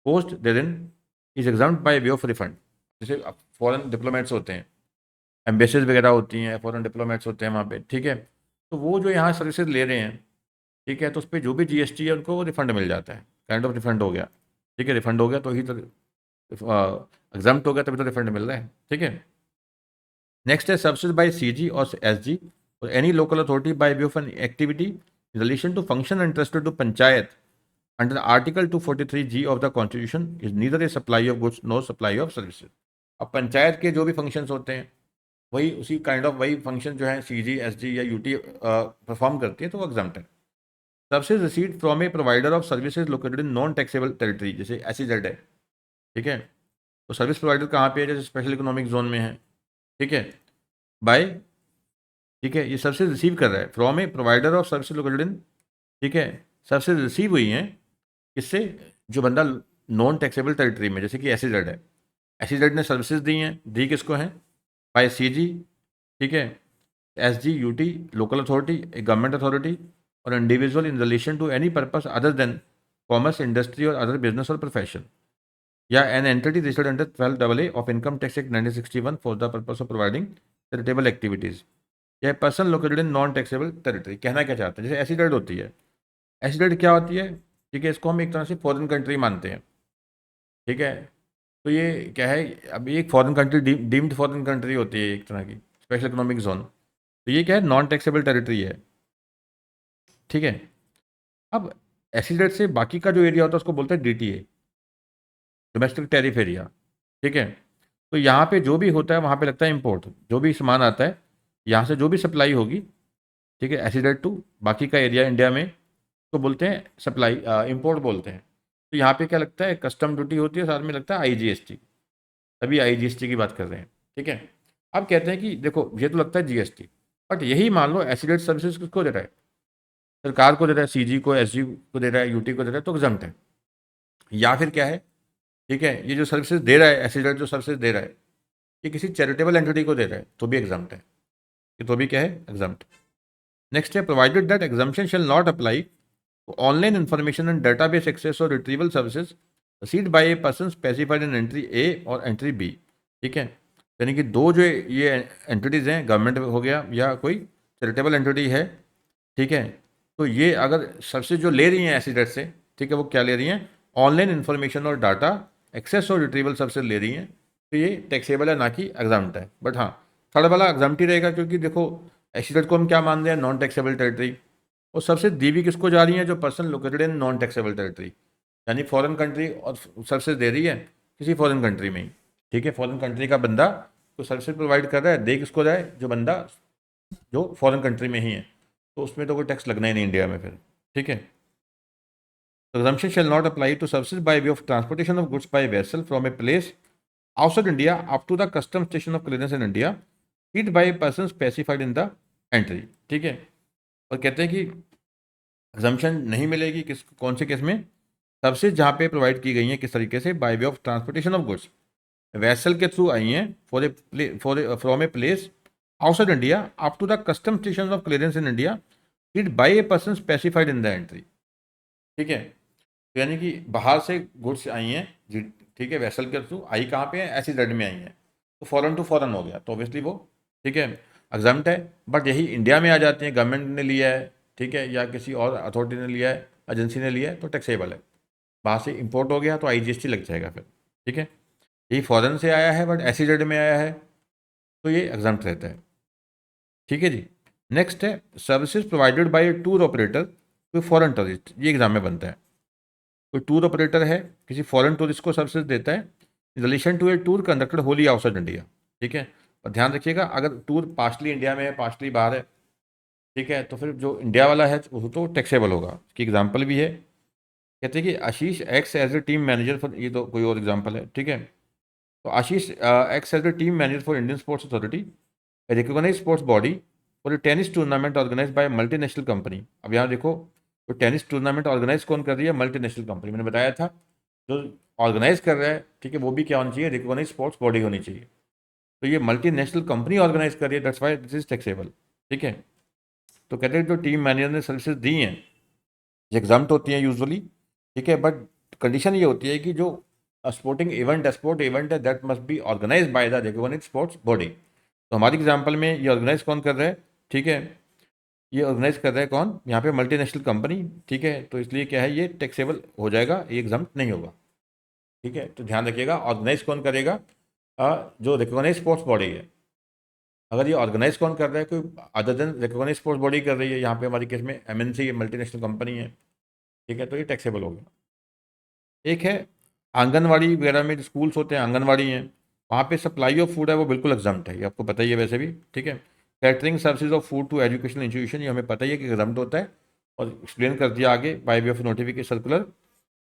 post therein is exempt by way of refund। जैसे फॉरेन डिप्लोमेट्स होते हैं, एम्बेसीज वगैरह होती हैं, फॉरेन डिप्लोमेट्स होते हैं वहाँ पे, ठीक है, तो वो जो यहाँ सर्विसेज ले रहे हैं, ठीक है, तो उस पर जो भी GST है उनको रिफंड मिल जाता है, काइंड ऑफ रिफंड हो गया, ठीक है, रिफंड हो गया तो ही तो एग्जाम्प्ट हो गया, तभी तो रिफंड मिल रहा है, ठीक है। नेक्स्ट है सर्विसेज बाय CG और SG और any local authority by way of an activity in relation to function entrusted to panchayat under article 243G of the constitution is neither a supply of goods no supply of services. अब पंचायत के जो भी फंक्शंस होते हैं वही उसी काइंड ऑफ वही फंक्शन जो है CG SG या UT परफॉर्म करती है, तो वो एग्जम्प्ट है। Services received from A provider of services located in non taxable territory, जैसे SEZ है, ठीक है। तो सर्विस प्रोवाइडर कहाँ पे है, जैसे स्पेशल इकोनॉमिक जोन में है, ठीक है, बाय, ठीक है, ये सर्विसेज रिसीव कर रहा है from A provider of services located in, ठीक है, सर्विसेज रिसीव हुई हैं इससे जो बंदा नॉन टैक्सेबल टेरिटरी में, जैसे कि SEZ है, SEZ ने सर्विसेज दी हैं, दी किसको हैं, बाय CG, ठीक है, SG UT local authority, a government authority और individual in relation to any purpose other than commerce industry और अदर बिजनेस और प्रोफेशन, या an entity registered under 12AA of income tax act 1961 for the purpose of providing charitable activities, या person located in non taxable territory. कहना क्या चाहते हैं, जैसे SEZ होती है, SEZ क्या होती है, ठीक है, इसको हम एक तरह से फॉरेन कंट्री मानते हैं, ठीक है। तो ये क्या है, अब ये एक foreign country deemed foreign country होती है, एक तरह की स्पेशल इकोनॉमिक जोन, तो ये क्या है, नॉन टैक्सेबल टेरिटरी है, ठीक है। अब SEZ से बाकी का जो एरिया होता है उसको बोलते हैं DTA, डोमेस्टिक टैरिफ एरिया, ठीक है। तो यहाँ पे जो भी होता है वहाँ पे लगता है इम्पोर्ट, जो भी सामान आता है यहाँ से जो भी सप्लाई होगी, ठीक है, SEZ टू बाकी का एरिया इंडिया में, तो बोलते हैं सप्लाई, इम्पोर्ट बोलते हैं। तो यहाँ पे क्या लगता है, कस्टम ड्यूटी होती है, साथ में लगता है IGST, अभी IGST की बात कर रहे हैं, ठीक है। अब कहते हैं कि देखो ये तो लगता है GST, बट यही मान लो SEZ सर्विसेज किसको दे रहा है, सरकार को दे रहा है, CG को, SG को दे रहा है, UT को दे रहा है, तो एग्जम्प्ट है। या फिर क्या है, ठीक है, ये जो सर्विसेज दे रहा है SEZ जो सर्विसेज दे रहा है ये किसी चैरिटेबल एंटिटी को दे रहा है तो भी एग्जम्प्ट है, ये तो भी क्या है, एग्जम्प्ट। नेक्स्ट है, provided that exemption shall not apply online information and database access और retrieval services received by a person specified in entry A और एंट्री B, ठीक है। यानी कि दो जो ये एंटिटीज़ हैं, गवर्नमेंट हो गया या कोई चैरिटेबल एंटिटी है, ठीक है, तो ये अगर सर्विसेज जो ले रही हैं SEZ से, ठीक है, वो क्या ले रही हैं, ऑनलाइन इन्फॉर्मेशन और डाटा एक्सेस और रिट्रीवल सर्विसेज ले रही हैं, तो ये टैक्सेबल है, ना कि एग्जाम्प्ट है। बट हाँ, थर्ड वाला एग्जाम्प्ट ही रहेगा, क्योंकि देखो SEZ को हम क्या मान रहे हैं, नॉन टैक्सेबल टेरिटरी, और सबसे दी भी किसको जा रही है, जो person located in non taxable territory, यानी फॉरेन कंट्री और सर्विसेज दे रही है किसी फॉरेन कंट्री में ही, ठीक है। फॉरेन कंट्री का बंदा तो सर्विसेज प्रोवाइड कर रहा है, दे किसको रहा है, जो बंदा जो फॉरेन कंट्री में ही है, तो उसमें तो कोई टैक्स लगना ही नहीं इंडिया में फिर, ठीक है। Exemption shall not apply to services by way of transportation of goods by vessel from a place outside India up to the custom station of clearance in India, paid by a person specified in the entry, ठीक है। और कहते हैं कि एग्जम्पशन नहीं मिलेगी किस कौन से केस में, सर्विसेज जहाँ पे प्रोवाइड की गई हैं किस तरीके से, by way of transportation of goods, vessel के थ्रू आई हैं from a place outside India up to the custom station of clearance in India, paid by a person specified in the entry, ठीक है। तो यानी कि बाहर से गुड्स आई हैं, ठीक है, वेसल के थ्रू आई कहाँ पे है, SEZ में आई हैं, तो फॉरेन टू फॉरेन हो गया, तो ऑब्वियसली वो, ठीक है, एग्जम्प्ट है। बट यही इंडिया में आ जाती हैं, गवर्नमेंट ने लिया है, ठीक है, या किसी और अथॉरिटी ने लिया है, एजेंसी ने लिया है, तो टैक्सेबल है। बाहर से इंपोर्ट हो गया तो IGST लग जाएगा फिर, ठीक है। यही फॉरेन से आया है बट SEZ में आया है, तो ये एग्जम्प्ट रहता है, ठीक है जी। नेक्स्ट है, services provided by tour operator to foreign tourist, ये एग्जाम में बनता है। कोई टूर ऑपरेटर है किसी फॉरेन टूरिस्ट को सर्विसेज देता है in relation to a tour conducted wholly outside India, ठीक है। और ध्यान रखिएगा, अगर टूर पार्शली इंडिया में है पार्शली बाहर है, ठीक है, तो फिर जो इंडिया वाला है वो तो टैक्सेबल होगा। इसकी एग्जाम्पल भी है, कहते हैं कि Ashish X as a team manager for, ये तो कोई और एग्जाम्पल है, ठीक है। तो Ashish X as a team manager for Indian sports authority, a recognise sports body for a tennis tournament organise by multinational company. अब यहाँ देखो, तो टेनिस टूर्नामेंट ऑर्गेनाइज कौन कर रही है, मल्टीनेशनल कंपनी, मैंने बताया था जो ऑर्गेनाइज कर रहा है, ठीक है, वो भी क्या होनी चाहिए, रिकॉग्नाइज स्पोर्ट्स बॉडी होनी चाहिए। तो ये मल्टीनेशनल कंपनी ऑर्गेनाइज कर रही है, that's why this is taxable, ठीक है। तो कहते हैं जो टीम मैनेजर ने सर्विसेज दी हैं ये एग्जाम्प्ट होती हैं यूजुअली, ठीक है, बट कंडीशन ये होती है कि जो स्पोर्टिंग इवेंट है, स्पोर्ट इवेंट है, that must be organise by the recognised sports body. तो हमारी एग्जाम्पल में ये ऑर्गेनाइज कौन कर रहा है, ठीक है, ये ऑर्गेनाइज कर रहा है कौन, यहाँ पे मल्टीनेशनल कंपनी, ठीक है। तो इसलिए क्या है, ये टैक्सेबल हो जाएगा, ये एग्जाम्प्ट नहीं होगा, ठीक है। तो ध्यान रखिएगा, ऑर्गेनाइज कौन करेगा, जो रिकॉग्नाइज स्पोर्ट्स बॉडी है। अगर ये ऑर्गेनाइज कौन कर रहा है, कोई other than recognise sports body कर रही है, यहाँ पे हमारी केस में MNC मल्टीनेशनल कंपनी है, ठीक है, तो ये टैक्सेबल हो गया। एक है आंगनवाड़ी वगैरह में, स्कूल्स होते हैं, आंगनवाड़ी हैं, वहाँ पे सप्लाई ऑफ फूड है वो बिल्कुल एग्जम्प्ट है, ये आपको पता ही है वैसे भी, ठीक है। Catering services of food to educational institution, ये हमें पता ही है कि एग्जम्प्ट होता है, और एक्सप्लेन कर दिया आगे bye way of notification circular.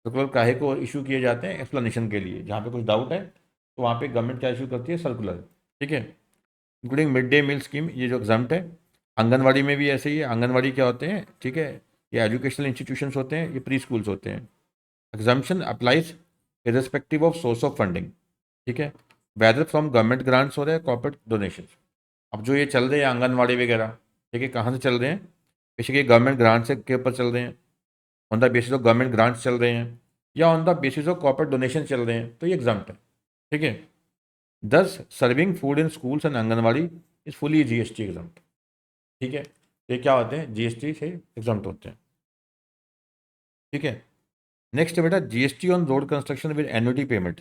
Circular काहे को इशू किए जाते हैं, एक्सप्लेनेशन के लिए, जहाँ पे कुछ डाउट है तो वहाँ पे गवर्नमेंट क्या इशू करती है, सर्कुलर, ठीक है। Including mid day meal scheme, ये जो एग्जाम्प्ट है। आंगनवाड़ी में भी ऐसे ही है, आंगनवाड़ी क्या होते हैं, ठीक है, ये एजुकेशनल इंस्टीट्यूशंस होते हैं, ये प्री स्कूल्स होते हैं। Exemption applies irrespective of source of funding, ठीक है, वेदर फ्रॉम गवर्नमेंट ग्रांट्स हो रहे हैं, कॉर्पोरेट डोनेशन। अब जो ये चल रहे हैं आंगनवाड़ी वगैरह, ठीक है, कहाँ से चल रहे हैं, बेसिकली गवर्नमेंट ग्रांट से के ऊपर चल रहे हैं, on the basis of government grants चल रहे हैं, या on the basis of corporate donation चल रहे हैं, तो ये एग्जाम्प्ट है, ठीक है। दस serving food in schools and anganwadi is fully GST exempt, ठीक है। तो ये क्या होते हैं, जीएसटी से एग्जाम्प्ट होते हैं, ठीक है। नेक्स्ट है बेटा GST on road construction with annuity payment,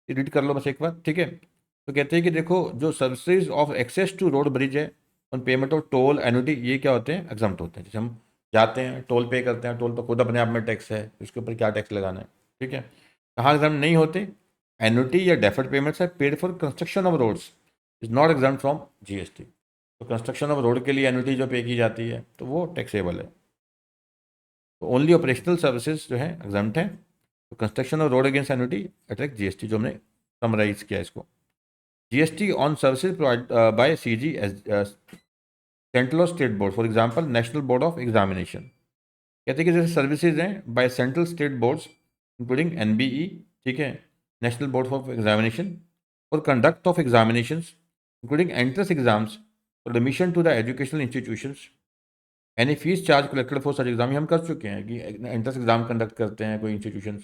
ये रीड कर लो बस एक बार, ठीक है। तो कहते हैं कि देखो जो services of access to road bridge है, on payment of toll annuity, ये क्या होते हैं, एग्जाम्प्ट होते हैं। जैसे हम जाते हैं टोल पे करते हैं, टोल पर खुद अपने आप में टैक्स है, उसके ऊपर क्या टैक्स लगाना है, ठीक है। कहाँ एग्जाम नहीं होते, एन्युटी या डेफर्ड पेमेंट्स है paid for construction of roads is not exempt from GST. तो कंस्ट्रक्शन ऑफ रोड के लिए एन्युटी जो पे की जाती है तो वो टैक्सेबल है। तो ओनली ऑपरेशनल सर्विसेज जो है एग्जाम्प्ट है। तो construction of road against annuity attract GST, जो हमने समराइज किया इसको। GST on services provide by CG central और state board, for example national board of examination. कहते हैं कि जैसे सर्विसेज हैं by central state boards including NBE, ठीक है, नेशनल बोर्ड ऑफ एग्जामिनेशन, और conduct of examinations including entrance exams और admission to the educational institutions. Any fees charge collected for such exam, हम कर चुके हैं कि एंट्रेंस एग्जाम कंडक्ट करते हैं कोई इंस्टीट्यूशन,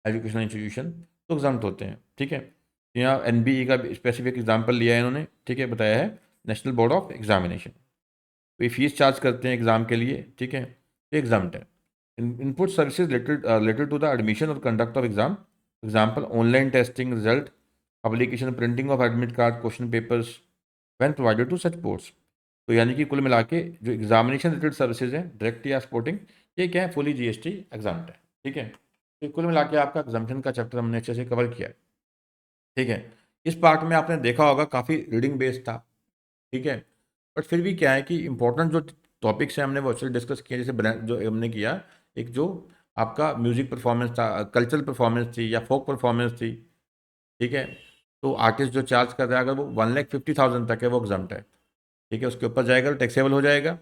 एजुकेशनल इंस्टीट्यूशन, तो एग्जाम्ट होते हैं, ठीक है। यहाँ एनबीई का स्पेसिफिक एग्जाम्पल लिया है इन्होंने, ठीक है, बताया है नेशनल बोर्ड ऑफ एग्जामिनेशन। कोई फीस चार्ज करते हैं एग्जाम के लिए, ठीक है, ये एग्जाम्ट है। Input services related to the admission और conduct of exam, example online testing result, publication printing of admit card, question papers when provided to such boards. तो यानी कि कुल मिला के जो एग्जामिनेशन रिलेटेड सर्विसेज हैं डायरेक्ट या स्पोर्टिंग, ये क्या है, फुली जीएसटी एग्जाम्प्ट है, ठीक है। तो कुल मिला के आपका एग्जाम्पशन का चैप्टर हमने अच्छे से कवर किया है, ठीक है। इस पार्ट में आपने देखा होगा काफ़ी रीडिंग बेस्ड था, ठीक है, बट फिर भी क्या है कि इंपॉर्टेंट जो टॉपिक्स हैं हमने वो एक्चुअली डिस्कस किया। जैसे जो हमने किया, एक जो आपका म्यूजिक परफॉर्मेंस था, कल्चरल परफॉर्मेंस थी या फोक परफॉर्मेंस थी, ठीक है, तो आर्टिस्ट जो चार्ज कर रहा है अगर वो 1,50,000 तक है वो एग्जाम्प्ट है, ठीक है, उसके ऊपर जाएगा तो टैक्सेबल हो जाएगा,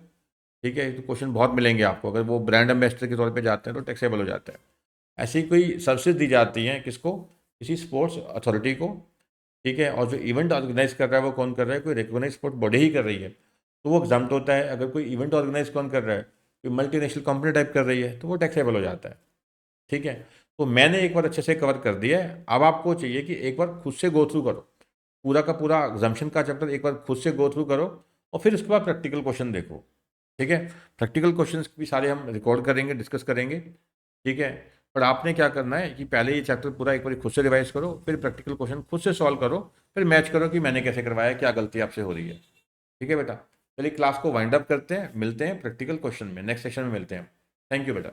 ठीक है। तो क्वेश्चन बहुत मिलेंगे आपको, अगर वो ब्रांड एम्बेसडर के तौर पे जाते हैं तो टैक्सेबल हो जाता है। ऐसी कोई सर्विसेज दी जाती हैं किसको, किसी स्पोर्ट्स अथॉरिटी को, ठीक है, और जो इवेंट ऑर्गेनाइज कर रहा है वो कौन कर रहा है, कोई रिकॉग्नाइज स्पोर्ट बॉडी ही कर रही है तो वो एग्जाम्प्ट होता है। अगर कोई इवेंट ऑर्गेनाइज कौन कर रहा है, कोई मल्टीनेशनल कंपनी टाइप कर रही है तो वो टैक्सेबल हो जाता है, ठीक है। तो मैंने एक बार अच्छे से कवर कर दिया है, अब आपको चाहिए कि एक बार खुद से गो थ्रू करो पूरा का पूरा एग्जाम्पशन का चैप्टर, एक बार खुद से गो थ्रू करो और फिर उसके बाद प्रैक्टिकल क्वेश्चन देखो, ठीक है। प्रैक्टिकल क्वेश्चंस भी सारे हम रिकॉर्ड करेंगे, डिस्कस करेंगे, ठीक है। पर आपने क्या करना है कि पहले ये चैप्टर पूरा एक बार खुद से रिवाइज करो, फिर प्रैक्टिकल क्वेश्चन खुद से सॉल्व करो, फिर मैच करो कि मैंने कैसे करवाया, क्या गलती आपसे हो रही है, ठीक है बेटा। चलिए क्लास को वाइंड अप करते हैं, मिलते हैं प्रैक्टिकल क्वेश्चन में, नेक्स्ट सेशन में मिलते हैं। थैंक यू बेटा।